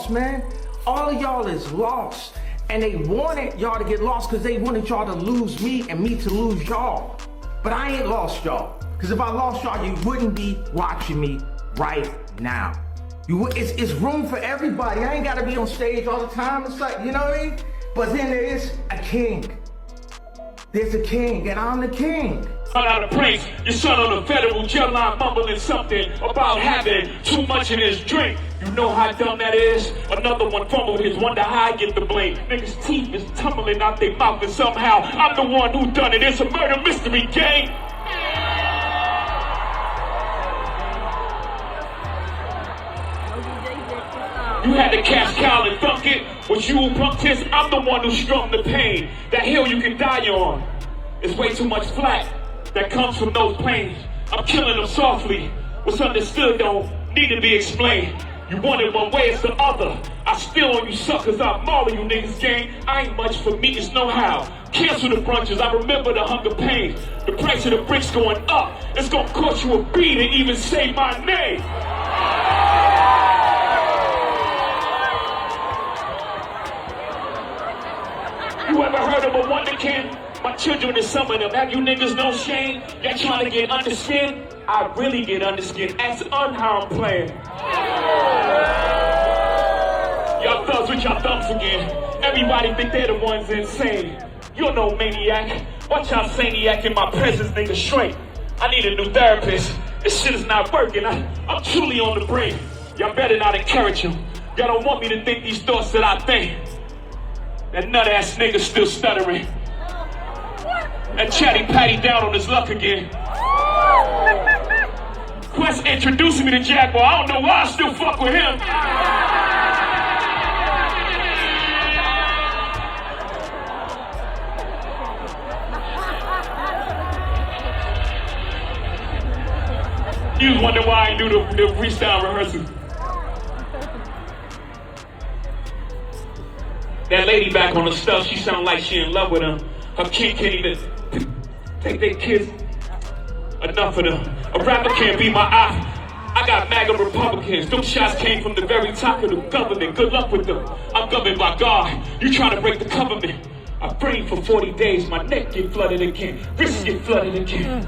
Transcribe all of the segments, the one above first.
Man, all of y'all is lost, and they wanted y'all to get lost because they wanted y'all to lose me and me to lose y'all. But I ain't lost y'all, because if I lost y'all, you wouldn't be watching me right now. It's room for everybody. I ain't gotta be on stage all the time. It's like, you know what I mean? But then there is a king. There's a king, and I'm the king. Out of praise, your son on the federal jail line mumbling something about having too much in his drink. You know how dumb that is? Another one fumbled his, wonder how I get the blame. Niggas' teeth is tumbling out their mouth and somehow I'm the one who done it. It's a murder mystery gang. You had to cash cow and thunk it. Was you who punked his? I'm the one who strung the pain. That hill you can die on. It's way too much flat that comes from those planes. I'm killing them softly. What's understood don't need to be explained. You want it one way, it's the other. I spill on you suckers, I maul you niggas gang. I ain't much for me, it's no how. Cancel the brunches, I remember the hunger pain. The price of the bricks going up. It's gonna cost you a beat to even say my name. You ever heard of a wonder kid? My children is some of them. Have you niggas no shame? Y'all trying to get under skin? I really get under skin. Ask how I'm playing. Y'all thugs with y'all thumbs again. Everybody think they're the ones insane. You're no maniac. Watch y'all saniac in my presence, nigga, straight. I need a new therapist. This shit is not working. I'm truly on the brink. Y'all better not encourage him. Y'all don't want me to think these thoughts that I think. That nut-ass nigga still stuttering. And Chatty Patty down on his luck again. Quest introducing me to Jaguar. I don't know why I still fuck with him. You wonder why I ain't do the freestyle rehearsal. That lady back on the stuff, she sound like she in love with him. Her kid can't even take their kids. Enough of them. A rapper can't be my eye. I got MAGA Republicans. Them shots came from the very top of the government. Good luck with them. I'm governed by God. You trying to break the government. I prayed for 40 days. My neck get flooded again. Wrists get flooded again.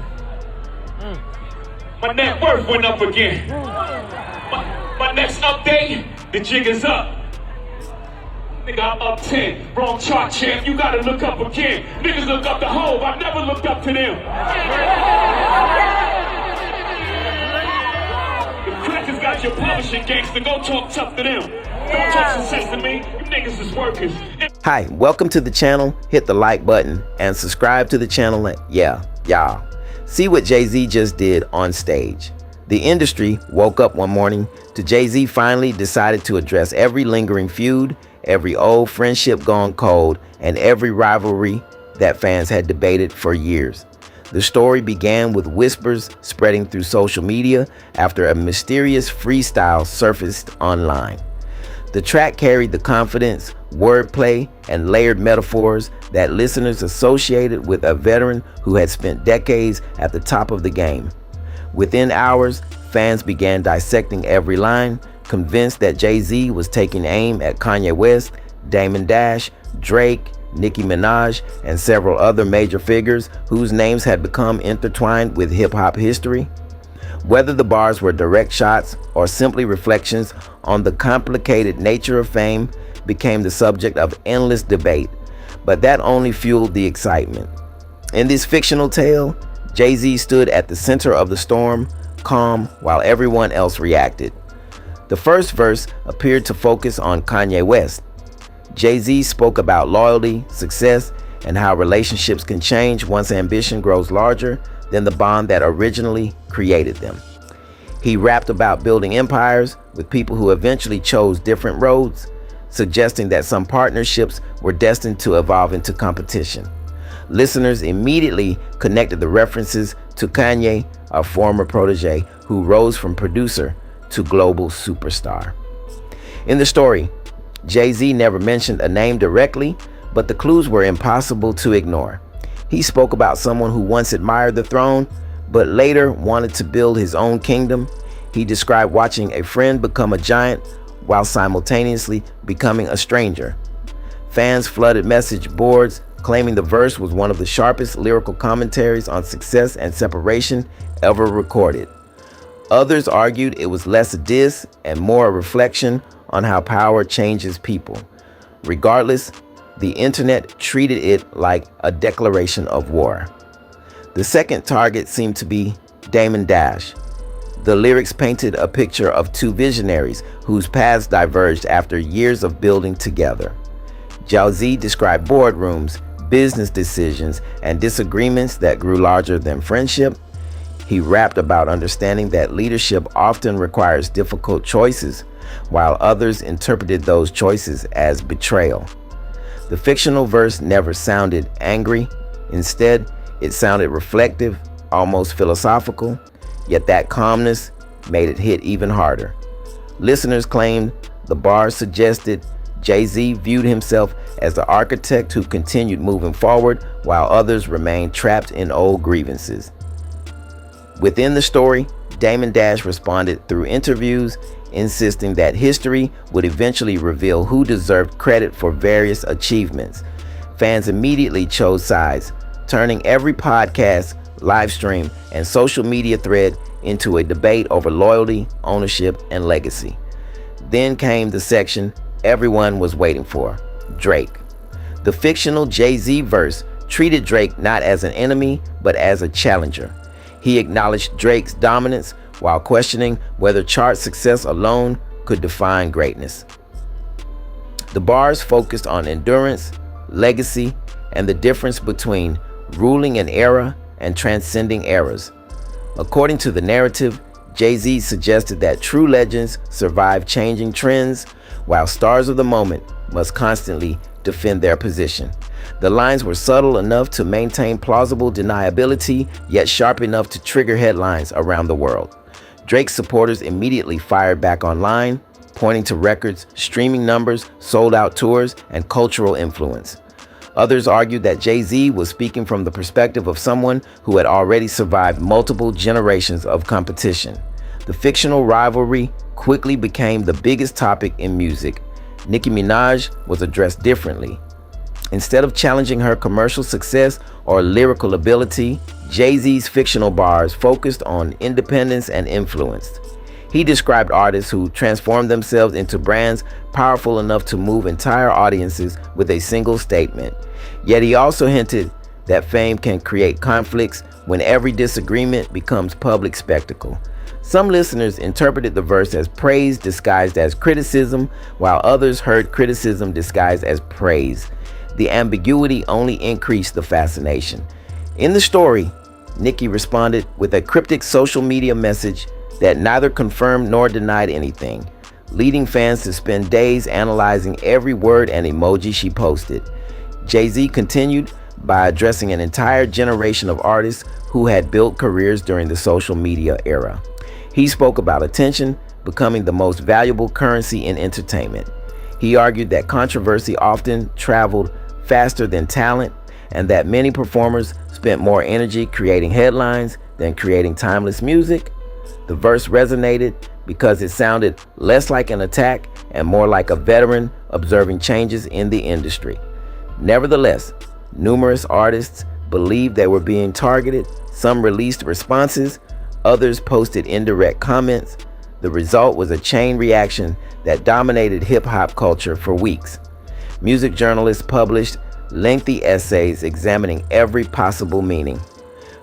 My net worth went up again. My next update, the jig is up. Nigga, I'm up 10. Wrong chart, champ. You gotta look up again. Niggas look up to Hov. I never looked up to them. The crackers got your publishing gangster. Go talk tough to them. Don't talk success to me. You niggas is workers. Hi, welcome to the channel. Hit the like button and subscribe to the channel. Y'all. See what Jay-Z just did on stage. The industry woke up one morning to Jay-Z finally decided to address every lingering feud, every old friendship gone cold, and every rivalry that fans had debated for years. The story began with whispers spreading through social media after a mysterious freestyle surfaced online. The track carried the confidence, wordplay, and layered metaphors that listeners associated with a veteran who had spent decades at the top of the game. Within hours, fans began dissecting every line, convinced that Jay-Z was taking aim at Kanye West, Damon Dash, Drake, Nicki Minaj, and several other major figures whose names had become intertwined with hip-hop history. Whether the bars were direct shots or simply reflections on the complicated nature of fame became the subject of endless debate, but that only fueled the excitement. In this fictional tale, Jay-Z stood at the center of the storm, calm, while everyone else reacted. The first verse appeared to focus on Kanye West. Jay-Z spoke about loyalty, success, and how relationships can change once ambition grows larger than the bond that originally created them. He rapped about building empires with people who eventually chose different roads, suggesting that some partnerships were destined to evolve into competition. Listeners immediately connected the references to Kanye, a former protege who rose from producer to global superstar. In the story, Jay-Z never mentioned a name directly, but the clues were impossible to ignore. He spoke about someone who once admired the throne, but later wanted to build his own kingdom. He described watching a friend become a giant while simultaneously becoming a stranger. Fans flooded message boards, claiming the verse was one of the sharpest lyrical commentaries on success and separation ever recorded. Others argued it was less a diss and more a reflection on how power changes people. Regardless, the internet treated it like a declaration of war. The second target seemed to be Damon Dash. The lyrics painted a picture of two visionaries whose paths diverged after years of building together. Jay-Z described boardrooms, business decisions, and disagreements that grew larger than friendship. He rapped about understanding that leadership often requires difficult choices, while others interpreted those choices as betrayal. The fictional verse never sounded angry. Instead, it sounded reflective, almost philosophical, yet that calmness made it hit even harder. Listeners claimed the bars suggested Jay-Z viewed himself as the architect who continued moving forward while others remained trapped in old grievances. Within the story, Damon Dash responded through interviews, insisting that history would eventually reveal who deserved credit for various achievements. Fans immediately chose sides, turning every podcast, live stream, and social media thread into a debate over loyalty, ownership, and legacy. Then came the section everyone was waiting for, Drake. The fictional Jay-Z verse treated Drake not as an enemy, but as a challenger. He acknowledged Drake's dominance while questioning whether chart success alone could define greatness. The bars focused on endurance, legacy, and the difference between ruling an era and transcending eras. According to the narrative, Jay-Z suggested that true legends survive changing trends, while stars of the moment must constantly defend their position. The lines were subtle enough to maintain plausible deniability, yet sharp enough to trigger headlines around the world. Drake's supporters immediately fired back online, pointing to records, streaming numbers, sold-out tours, and cultural influence. Others argued that Jay-Z was speaking from the perspective of someone who had already survived multiple generations of competition. The fictional rivalry quickly became the biggest topic in music. Nicki Minaj was addressed differently. Instead of challenging her commercial success or lyrical ability, Jay-Z's fictional bars focused on independence and influence. He described artists who transformed themselves into brands powerful enough to move entire audiences with a single statement. Yet he also hinted that fame can create conflicts when every disagreement becomes public spectacle. Some listeners interpreted the verse as praise disguised as criticism, while others heard criticism disguised as praise. The ambiguity only increased the fascination. In the story, Nicki responded with a cryptic social media message that neither confirmed nor denied anything, leading fans to spend days analyzing every word and emoji she posted. Jay-Z continued by addressing an entire generation of artists who had built careers during the social media era. He spoke about attention becoming the most valuable currency in entertainment. He argued that controversy often traveled faster than talent, and that many performers spent more energy creating headlines than creating timeless music. The verse resonated because it sounded less like an attack and more like a veteran observing changes in the industry. Nevertheless, numerous artists believed they were being targeted. Some released responses, others posted indirect comments. The result was a chain reaction that dominated hip-hop culture for weeks. Music journalists published lengthy essays examining every possible meaning.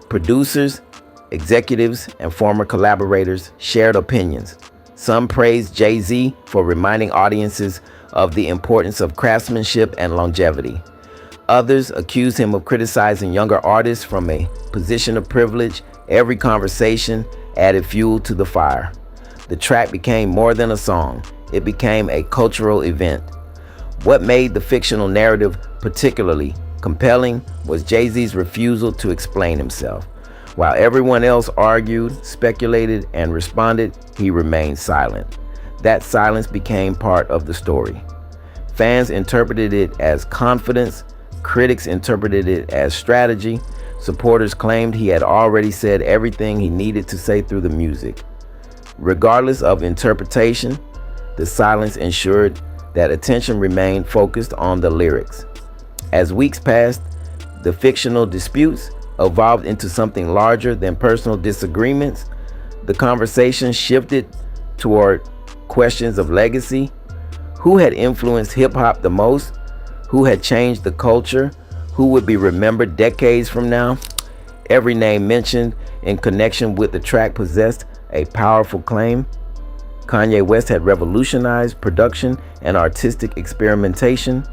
Producers, executives, and former collaborators shared opinions. Some praised Jay-Z for reminding audiences of the importance of craftsmanship and longevity. Others accused him of criticizing younger artists from a position of privilege. Every conversation added fuel to the fire. The track became more than a song. It became a cultural event. What made the fictional narrative particularly compelling was Jay-Z's refusal to explain himself. While everyone else argued, speculated, and responded, he remained silent. That silence became part of the story. Fans interpreted it as confidence. Critics interpreted it as strategy. Supporters claimed he had already said everything he needed to say through the music. Regardless of interpretation, the silence ensured that attention remained focused on the lyrics. As weeks passed, the fictional disputes evolved into something larger than personal disagreements. The conversation shifted toward questions of legacy. Who had influenced hip-hop the most? Who had changed the culture? Who would be remembered decades from now? Every name mentioned in connection with the track possessed a powerful claim. Kanye West had revolutionized production and artistic experimentation.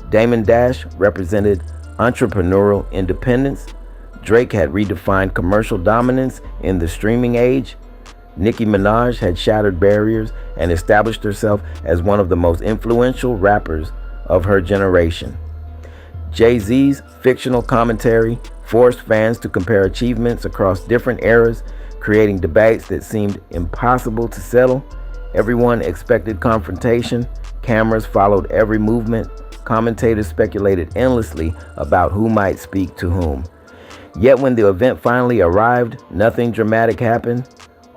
Damon Dash represented entrepreneurial independence. Drake had redefined commercial dominance in the streaming age. Nicki Minaj had shattered barriers and established herself as one of the most influential rappers of her generation. Jay-Z's fictional commentary forced fans to compare achievements across different eras, creating debates that seemed impossible to settle. Everyone expected confrontation. Cameras followed every movement. Commentators speculated endlessly about who might speak to whom. Yet when the event finally arrived, nothing dramatic happened.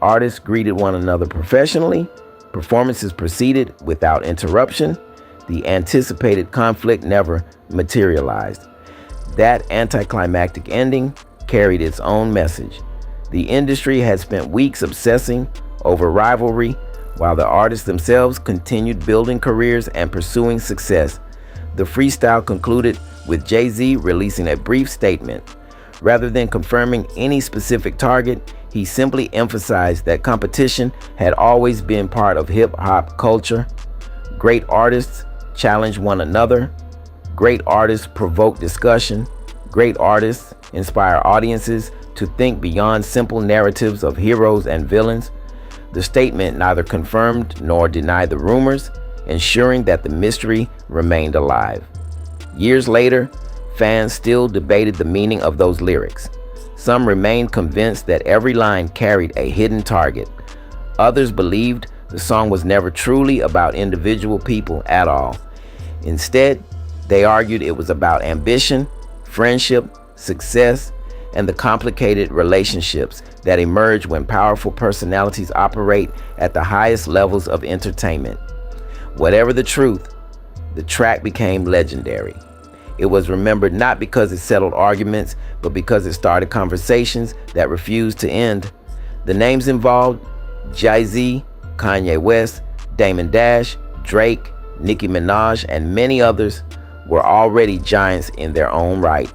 Artists greeted one another professionally. Performances proceeded without interruption. The anticipated conflict never materialized. That anticlimactic ending carried its own message. The industry had spent weeks obsessing over rivalry, while the artists themselves continued building careers and pursuing success. The freestyle concluded with Jay-Z releasing a brief statement. Rather than confirming any specific target, he simply emphasized that competition had always been part of hip-hop culture. Great artists challenge one another. Great artists provoke discussion. Great artists inspire audiences to think beyond simple narratives of heroes and villains. The statement neither confirmed nor denied the rumors, ensuring that the mystery remained alive. Years later, fans still debated the meaning of those lyrics. Some remained convinced that every line carried a hidden target. Others believed the song was never truly about individual people at all. Instead, they argued it was about ambition, friendship, success, and the complicated relationships that emerge when powerful personalities operate at the highest levels of entertainment. Whatever the truth, the track became legendary. It was remembered not because it settled arguments, but because it started conversations that refused to end. The names involved: Jay-Z, Kanye West, Damon Dash, Drake, Nicki Minaj, and many others were already giants in their own right.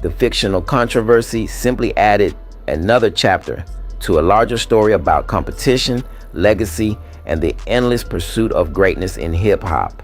The fictional controversy simply added another chapter to a larger story about competition, legacy, and the endless pursuit of greatness in hip-hop.